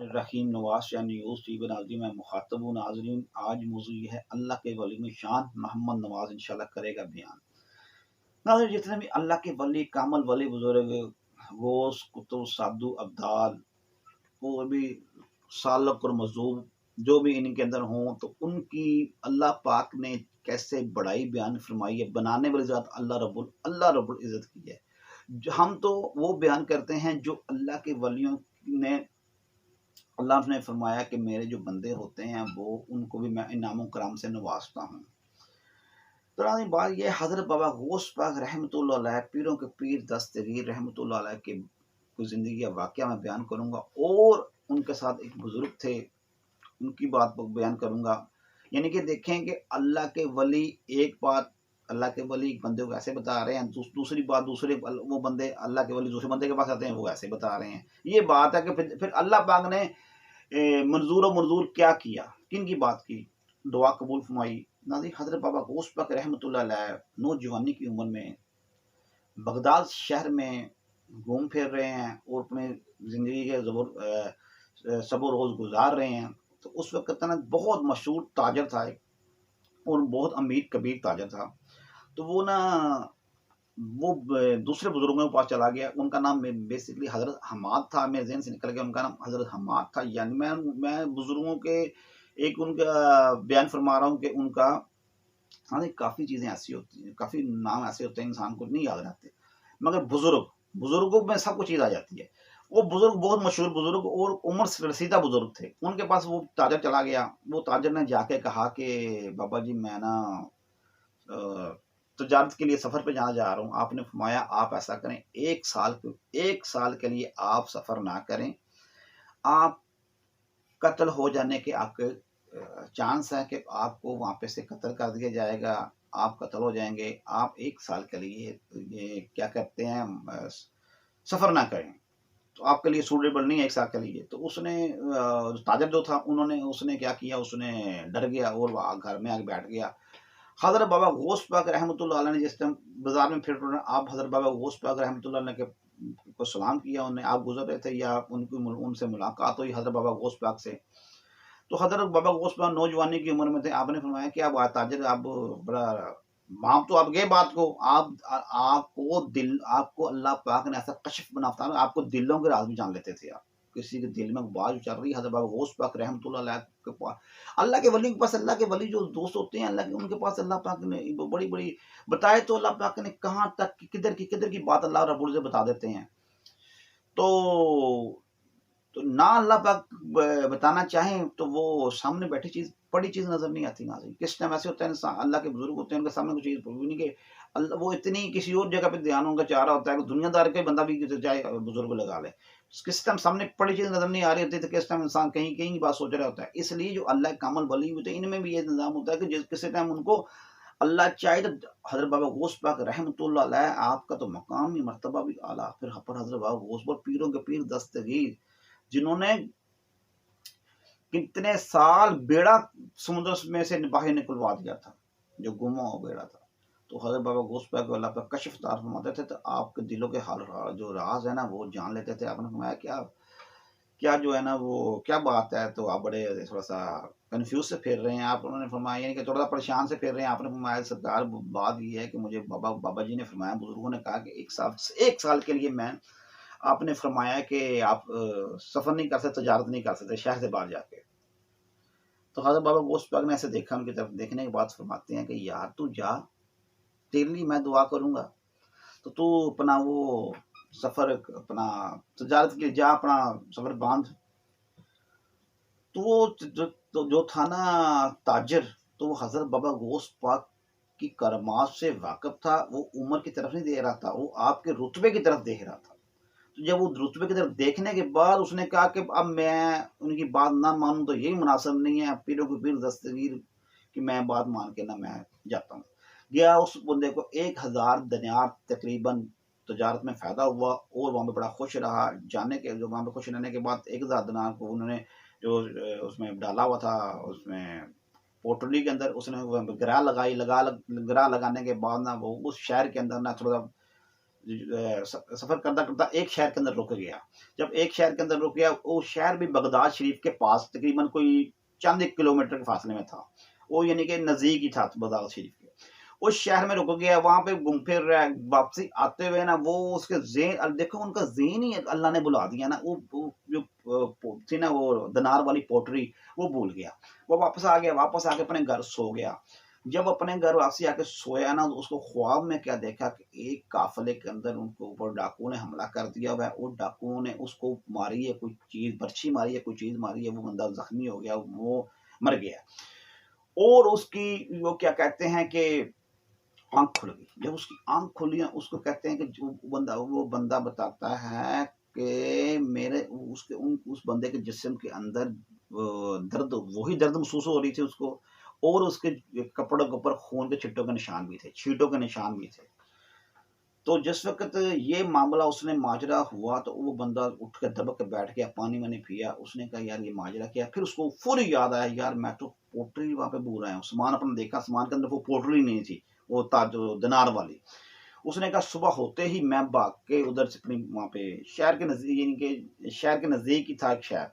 रहीम Nawaz Shah news TV नाज़रीन मैं मुखातब हूँ नाज़रीन। आज मौजू ये है अल्लाह के वली में शान मोहम्मद नवाज इंशाल्लाह करेगा बयान। नाज़रीन जितने भी अल्लाह के वली कामल वली बुजुर्ग गौस कुतुब साधु अब्दाल और भी सालक और मजूब जो भी इनके अंदर हों तो उनकी अल्लाह पाक ने कैसे बड़ाई बयान फरमाई है। बनाने वाली ज़ात अल्लाह रब्बुल इज़्ज़त की है। हम तो वो बयान करते हैं जो अल्लाह के वलियों ने अल्लाह ने फरमाया कि मेरे जो बंदे होते हैं वो उनको भी मैं इनाम कराम से नवाजता हूँ। तो नाज़रीन बात ये हज़रत बाबा गौस पाक रहमतुल्लाह अलैह पीरों के पीर दस्तगीर रहमतुल्लाह अलैह के कोई ज़िंदगी का वाक़या मैं बयान करूँगा और उनके साथ एक बुज़ुर्ग थे, उनकी बात को बयान करूँगा। यानी कि देखें कि अल्लाह के वली एक बात अल्लाह के वली एक बंदे को ऐसे बता रहे हैं, दूसरी बात दूसरे वो बंदे अल्लाह के वली दूसरे बंदे के पास आते हैं, वो ऐसे बता रहे हैं। ये बात है कि फिर अल्लाह पाक ने मंजूर क्या किया, किन की बात की, दुआ कबूल फरमाई। नाज़रीन हज़रत बाबा गौस पाक रहमतुल्लाह अलैह नौजवानी की उम्र में बगदाद शहर में घूम फिर रहे हैं और अपने ज़िंदगी के सब्र रोज़ गुजार रहे हैं। तो उस वक़्त ना बहुत मशहूर ताजर था एक और बहुत अमीर कबीर ताजर था। तो वो ना वो दूसरे बुजुर्गों के पास चला गया। उनका नाम बेसिकली हज़रत हमाद था, मेरे ज़हन से निकल गया उनका नाम हज़रत हमाद था। यानी मैं बुजुर्गों के एक उनका बयान फरमा रहा हूँ कि उनका हाँ, काफ़ी चीज़ें ऐसी होती हैं, काफ़ी नाम ऐसे होते हैं इंसान को नहीं याद रहते। मगर बुजुर्गों में सब कुछ चीज़ आ जाती है। वो बुजुर्ग बहुत मशहूर बुजुर्ग और उम्र से रसीदा बुजुर्ग थे। उनके पास वो ताजर चला गया। वो ताजर ने जाके कहा कि बाबा जी मैं ना तजारत के लिए सफ़र पे जाना चाह रहा हूँ। आपने फरमाया आप ऐसा करें 1 साल के लिए आप सफ़र ना करें। आप कत्ल हो जाने के आपके चांस है कि आपको वहाँ पे से कत्ल कर दिया जाएगा, आप कत्ल हो जाएँगे। आप 1 साल के लिए ये क्या कहते हैं सफ़र ना करें। तो आपके लिए सूटेबल नहीं है 1 साल के लिए। तो उसने ताजर जो था उसने क्या किया उसने डर गया और वहाँ घर में आके बैठ गया। हज़रत बाबा गौस पाक रहमतुल्लाह अलैह ने जिस टाइम बाज़ार में फिर रहे हैं, आप हज़रत बाबा गौस पाक रहमतुल्लाह अलैह के को सलाम किया उन्हें, आप गुज़र रहे थे या उनसे मुलाकात हुई हज़रत बाबा गौस पाक से। तो हज़रत बाबा गौस पाक नौजवानी की उम्र में थे, आपने फरमाया क्या बात ताजिर आप बड़ा भाप तो आप गए बात को, आपको अल्लाह पाक ने ऐसा कश्फ बनाता है, आपको दिलों के राज़ भी जान लेते थे आप। किसी के दिल में बात चल रही है, हज़रत बाबा गौस पाक रहमतुल्लाह अलैह के पास अल्लाह के वली के पास अल्लाह के वली जो दोस्त होते हैं अल्लाह के उनके पास अल्लाह पाक ने बड़ी-बड़ी बताए तो अल्लाह पाक ने कहाँ तक किधर की बात अल्लाह रब्बुल इज़्ज़त बता देते हैं। तो तो ना अल्लाह पाक बताना चाहें तो वो सामने बैठी चीज़ बड़ी चीज़ नज़र नहीं आती नाज़रीन। किस टाइम ऐसे होता है इंसान अल्लाह के बुज़ुर्ग होते हैं उनके सामने कोई चीज़ भी नहीं कि वो इतनी किसी और जगह पे ध्यान उनका चाह रहा होता है कि दुनियादार का बंदा भी चाहे बुज़ुर्ग लगा ले। किस टाइम सामने बड़ी चीज़ नज़र नहीं आ रही होती तो किस टाइम इंसान कहीं की बात सोच रहा होता है। इसलिए जो अल्लाह के कामल वली होते हैं इनमें भी ये निज़ाम होता है कि किसी टाइम उनको अल्लाह चाहे तो हज़रत बाबा गौस पाक रहमतुल्लाह अलैह आपका तो मकाम भी मर्तबा भी आला। फिर पर हज़रत बाबा गौस पाक पीरों के पीर दस्तगीर जिन्होंने कितने साल बेड़ा समुद्र में से बाहर निकलवा दिया था, जो गुमा हुआ बेड़ा था। तो हज़रत बाबा गौस पाक को अल्लाह पाक कश्फ अता फरमाते थे, तो आपके दिलों के हाल जो राज़ है ना, वो जान लेते थे। आपने फरमाया क्या क्या जो है ना, वो क्या बात है? तो आप बड़े थोड़ा-सा कन्फ्यूज़ से फिर रहे हैं आप। उन्होंने फरमाया यानी कि थोड़ा परेशान से फिर रहे हैं। आपने फरमाया सरकार बात ये है कि मुझे बाबा जी ने फरमाया, बुज़ुर्गों ने कहा कि 1 साल के लिए मैं आपने फरमाया कि आप सफ़र नहीं कर सकते, तजारत नहीं कर सकते शहर से बाहर जाके। तो हज़रत बाबा गौस पाक ने ऐसे देखा उनकी तरफ, देखने के बाद फरमाते हैं कि यार तू जा, तेरे लिए मैं दुआ करूँगा। तो तू अपना वो सफ़र अपना तजारत के लिए जा, अपना सफ़र बाँध। तो वो जो था ना ताजिर, तो वो हज़रत बाबा गौस पाक की करामात से वाक़िफ़ था। वो उम्र की तरफ नहीं देख रहा था, वो आपके रुतबे की तरफ देख रहा था। तो जब वो रुतबे की तरफ देखने के बाद उसने कहा कि अब मैं उनकी बात ना मानूँ तो यही मुनासिब नहीं है, पीरों के पीर दस्तगीर की मैं बात मान के ना मैं जाता हूँ। गया उस बंदे को 1000 दिनार तकरीबन तजारत में फ़ायदा हुआ और वहाँ पे बड़ा खुश रहा। जाने के जो वहाँ पे खुश रहने के बाद 1000 दिनार को उन्होंने जो उसमें डाला हुआ था उसमें पोटली के अंदर उसने वो गिरा लगाई, गिरा लगाने के बाद ना वो उस शहर के अंदर ना थोड़ा सफ़र करता करता एक शहर के अंदर रुक गया। जब एक शहर के अंदर रुक गया, वो शहर भी बगदाद शरीफ के पास तकरीबन कोई चंद एक किलोमीटर के फासले में था, वो यानी कि नज़दीक ही था बगदाद शरीफ के। उस शहर में रुक गया, वहाँ पे घूम फिर रहा है, वापसी आते हुए ना वो उसके ज़ेहन, देखो उनका ज़ेहन ही अल्लाह ने बुला दिया ना, वो जो थी ना वो दिनार वाली पोटरी, वो भूल गया। वो वापस आ गया, वापस आके अपने घर सो गया। जब अपने घर वापसी आके सोया ना, तो उसको ख्वाब में क्या देखा कि एक काफिले के अंदर उनके ऊपर डाकुओं ने हमला कर दिया हुआ है। वो डाकुओं ने उसको मारी है, कोई चीज़ बर्छी मारी है, कोई चीज़ मारी है, वो बंदा ज़ख्मी हो गया, वो मर गया। और उसकी वो क्या कहते हैं कि आँख खुल गई। जब उसकी आँख खुली है, उसको कहते हैं कि जो वो बंदा बताता है कि मेरे उसके उस बंदे के जिस्म के अंदर दर्द, वही दर्द महसूस हो रही थी उसको, और उसके कपड़ों के ऊपर खून के छींटों के निशान भी थे, छींटों के निशान भी थे। तो जिस वक़्त ये मामला उसने माजरा हुआ, तो वो बंदा उठ के दबक के बैठ गया, पानी-वानी पिया। उसने कहा यार ये माजरा क्या है? फिर उसको फौरी याद आया, यार मैं तो पोटली वहाँ पे भूल आया हूँ। सामान अपना देखा, सामान के अंदर वो पोटली नहीं थी, वो जो दिनार वाली। उसने कहा सुबह होते ही मैं भाग के उधर से अपनी वहाँ पे शहर के नज़दीक, यानी कि शहर के नज़दीक ही था एक शहर।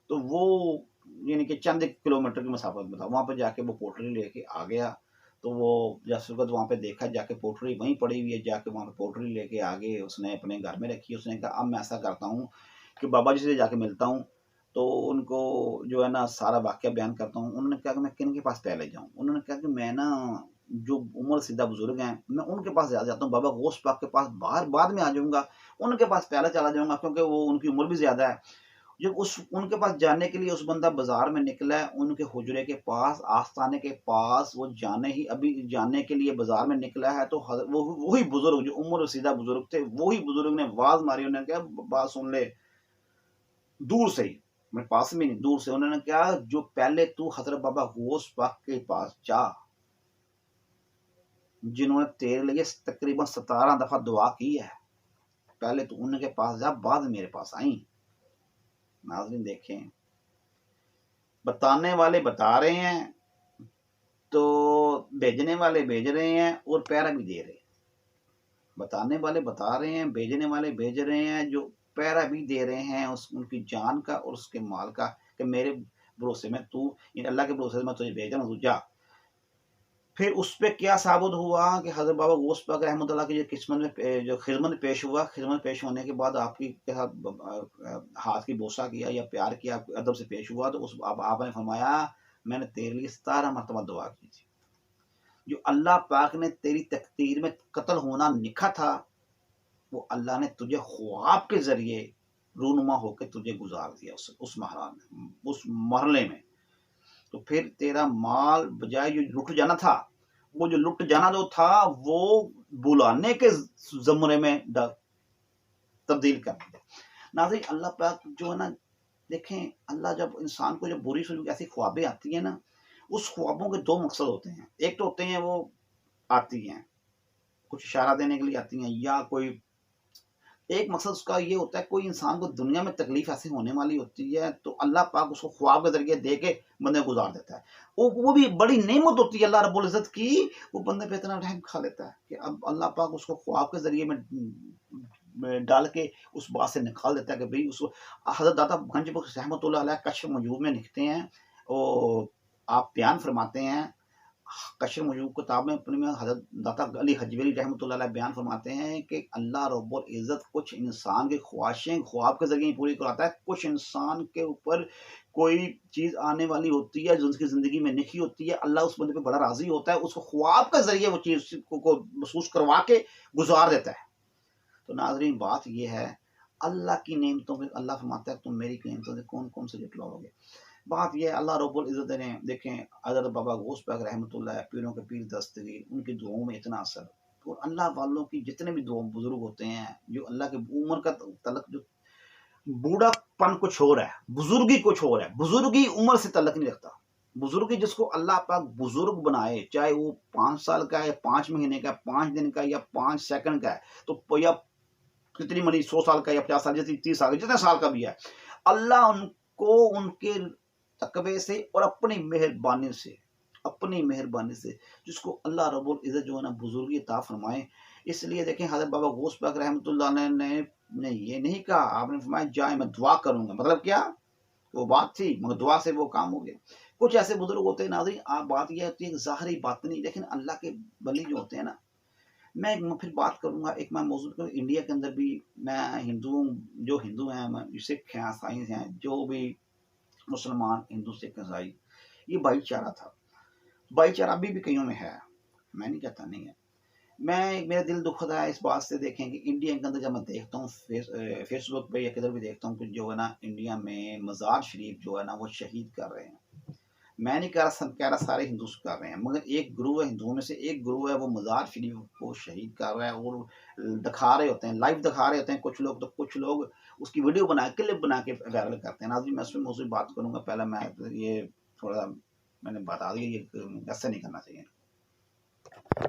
तो वो यानी कि चंद एक किलोमीटर की मसाफत में था। वहाँ पे जाके वो पोटली लेके आ गया। तो वो जैसे वक़्त वहाँ पे देखा, जाके पोटली वहीं पड़ी हुई है, जाके वहाँ पे पोटली लेके आ गए, उसने अपने घर में रखी। उसने कहा अब मैं ऐसा करता हूँ कि बाबा जी से जाके मिलता हूँ, तो उनको जो है ना सारा वाक़या बयान करता हूँ। उन्होंने कहा कि मैं किन के पास पहले जाऊँ? उन्होंने कहा कि मैं ना जो उम्र सीधा बुज़ुर्ग हैं, मैं उनके पास ज़्यादा जाता हूँ, बाबा गौस पाक के पास बाहर बाद में आ जाऊँगा, उनके पास पहले चला जाऊँगा, क्योंकि वो उनकी उम्र भी ज़्यादा है। जब उस उनके पास जाने के लिए उस बंदा बाज़ार में निकला है, उनके हुजरे के पास, आस्ताने के पास, वो अभी जाने के लिए बाज़ार में निकला है, तो वो वही बुज़ुर्ग जो उम्र रसीदा बुज़ुर्ग थे, वही बुज़ुर्ग ने आवाज़ मारी। उन्होंने कहा बात सुन ले, दूर से ही, मेरे पास में नहीं, दूर से। उन्होंने कहा जो पहले तू हज़रत बाबा गौस पाक के पास जा, जिन्होंने तेरे लिए तकरीबन 17 दफ़ा दुआ की है, पहले तू उनके पास जा, बाद में मेरे पास आई। नाज़रीन देखें, बताने वाले बता रहे हैं, तो भेजने वाले भेज रहे हैं और पहरा भी दे रहे हैं। बताने वाले बता रहे हैं, भेजने वाले भेज रहे हैं, जो पहरा भी दे रहे हैं उनकी जान का और उसके माल का, कि मेरे भरोसे में तू, अल्लाह के भरोसे में मैं तुझे भेज रहा हूँ, तू जा। फिर उस पे क्या साबित हुआ कि हज़रत बाबा गौस पाक रहमतुल्लाह की जो किस्मत में जो खिदमत पेश हुआ, खिदमत पेश होने के बाद आपके के साथ हाथ की बोसा किया या प्यार किया, अदब से पेश हुआ, तो उस आपने फरमाया मैंने तेरे लिए 17 मरतबा दुआ की थी। जो अल्लाह पाक ने तेरी तकदीर में कत्ल होना लिखा था, वो अल्लाह ने तुझे ख्वाब के ज़रिए रूनुमा होके तुझे गुज़ार दिया उस महरान में, उस मरहले में। तो फिर तेरा माल बजाय जो लुट जाना था, वो जो लुट जाना जो था, वो बुलाने के ज़मरे में तब्दील कर दिया। नाज़रीन अल्लाह पाक जो है ना, देखें अल्लाह जब इंसान को जब बुरी सुनी ऐसी ख्वाबें आती हैं ना, उस ख्वाबों के 2 मकसद होते हैं। एक तो होते हैं वो आती हैं, कुछ इशारा देने के लिए आती हैं, या कोई एक मकसद उसका ये होता है, कोई इंसान को दुनिया में तकलीफ ऐसी होने वाली होती है, तो अल्लाह पाक उसको ख्वाब के ज़रिए दे के बंदे को गुज़ार देता है। वो भी बड़ी नेमत होती है अल्लाह रब्बुल इज़्ज़त की, वो बंदे पे इतना रहम खा लेता है कि अब अल्लाह पाक उसको ख्वाब के ज़रिए में डाल के उस बात से निकाल देता है कि भई उसको हज़रत दाता गंज बख्श रहमतुल्लाह अलैह कश्फ मजूब में लिखते हैं, आप बयान फरमाते हैं, कश्फ मजूब किताब में अपने में हज़रत दाता अली हजवेरी रहमतुल्लाह अलैह बयान फरमाते हैं कि अल्लाह रब्बुल इज़्ज़त कुछ इंसान की ख्वाहिशें ख्वाब के ज़रिए पूरी कराता है। कुछ इंसान के ऊपर कोई चीज़ आने वाली होती है जो उसकी ज़िंदगी में लिखी होती है, अल्लाह उस बंदे पे बड़ा राज़ी होता है, उसको ख्वाब के ज़रिए वो चीज़ को महसूस करवा के गुज़ार देता है। तो नाज़रीन बात ये है, अल्लाह की नेमतों में अल्लाह फरमाता है तुम मेरी नेमतों से कौन-कौन से झुटलाओगे। बात ये है अल्लाह रब्बुल इज़्ज़त ने देखें हज़रत बाबा गौस पाक रहमतुल्लाह पीरों के पीर दस्तगीर, उनकी दुआओं में इतना असर, और अल्लाह वालों की जितने भी दुआ बुज़ुर्ग होते हैं, जो अल्लाह के उम्र का तलक जो बूढ़ापन कुछ और है, बुज़ुर्गी कुछ और है, बुज़ुर्गी उम्र से तल्लुक़ नहीं रखता। बुज़ुर्गी जिसको अल्लाह पाक बुज़ुर्ग बनाए, चाहे वो 5 साल का है, 5 महीने का, 5 दिन का या 5 सेकंड का है, तो या कितनी मरी 100 साल का या 50 साल, जैसे 30 साल, जितने साल का भी है, अल्लाह उनको उनके तकवे से और अपनी मेहरबानी से जिसको अल्लाह रब्बुल इज़्ज़त जो है ना बुजुर्गी अता फरमाए, इसलिए देखें हज़रत बाबा गौस पाक रहमतुल्लाह ने ये नहीं कहा, आपने फरमाया जाए मैं दुआ करूँगा, मतलब क्या? वो बात थी मगर दुआ से वो काम हो गया। कुछ ऐसे बुजुर्ग होते हैं नाज़रीन, आप बात ये होती है ज़ाहिरी बातिनी, लेकिन अल्लाह के वली जो होते हैं ना, मैं फिर बात करूँगा एक मैं मौजूद करूँ इंडिया के अंदर भी। मैं हिंदू, जो हिंदू हैं, सिख हैं, ईसाई हैं, जो भी मुसलमान, हिंदू, सिख, ईसाई, ये भाईचारा था। भाईचारा अभी भी कईयों में है, मैं नहीं कहता नहीं है। मेरा दिल दुखता है इस बात से, देखें कि इंडिया के अंदर जब मैं देखता हूँ फेसबुक पे या किधर भी देखता हूँ कि जो है ना इंडिया में मज़ार शरीफ जो है ना वो शहीद कर रहे हैं। मैं नहीं कह रहा सारे हिंदू कर रहे हैं, मगर एक ग्रुप है हिंदुओं में से, एक ग्रुप है वो मज़ार शरीफ को शहीद कर रहा है और दिखा रहे होते हैं, लाइव दिखा रहे होते हैं कुछ लोग, तो कुछ लोग उसकी वीडियो बना के, क्लिप बना के वायरल करते हैं। नाज़रीन मैं उसमें मुझसे बात करूँगा, पहले मैं ये थोड़ा मैंने बता दिया, ये ऐसा नहीं करना चाहिए।